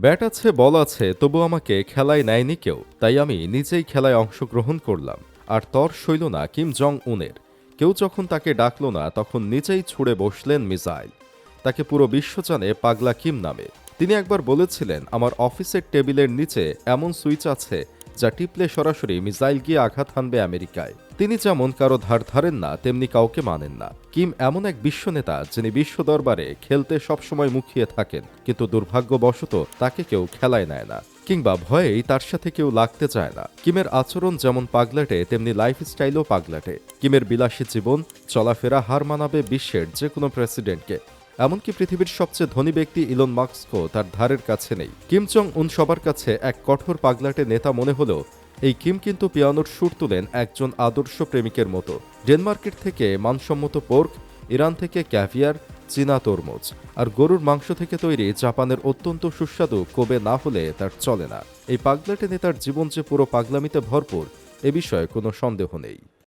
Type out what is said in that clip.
Bat আছে, বল আছে, তবু আমাকে খেলায় নেয়নি কেউ, তাই আমি নিজেই খেলায় অংশগ্রহণ করলাম। আর তর সইল না কিম জং উনের। কেউ যখন তাকে ডাকল না, তখন নিজেই ছুড়ে বসলেন মিসাইল। তাকে পুরো বিশ্ব জানে পাগলা কিম নামে। তিনি একবার বলেছিলেন, আমার অফিসের টেবিলের নিচে এমন সুইচ আছে যা টিপলে সরাসরি মিসাইল গিয়ে আঘাত হানবে আমেরিকায়। তিনি যেমন কারো ধার ধারেন না, তেমনি কাউকে মানেন না। কিম এমন এক বিশ্বনেতা যিনি বিশ্ব দরবারে খেলতে সবসময় মুখিয়ে থাকেন, কিন্তু দুর্ভাগ্যবশত তাকে কেউ খেলায় নেয় না, কিংবা ভয়েই তার সাথে কেউ লাগতে চায় না। কিমের আচরণ যেমন পাগলাটে, তেমনি লাইফস্টাইলও পাগলাটে। কিমের বিলাসী জীবন চলাফেরা হার মানাবে বিশ্বের যে কোনো প্রেসিডেন্টকে। এমনকি পৃথিবীর সবচেয়ে ধনী ব্যক্তি ইলন মাস্কও তার ধারের কাছে নেই। কিম জং উন সবার কাছে এক কঠোর পাগলাটে নেতা মনে হলেও এই কিম কিন্তু পিয়ানোর সুর তুলেন একজন আদর্শ প্রেমিকের মতো। ডেনমার্কের থেকে মানসম্মত পোর্ক, ইরান থেকে ক্যাভিয়ার, চীনা তরমুজ আর গরুর মাংস থেকে তৈরি জাপানের অত্যন্ত সুস্বাদু কোবে না হলে তার চলে না। এই পাগলাটে নেতার জীবন যে পুরো পাগলামিতে ভরপুর, এ বিষয়ে কোনো সন্দেহ নেই।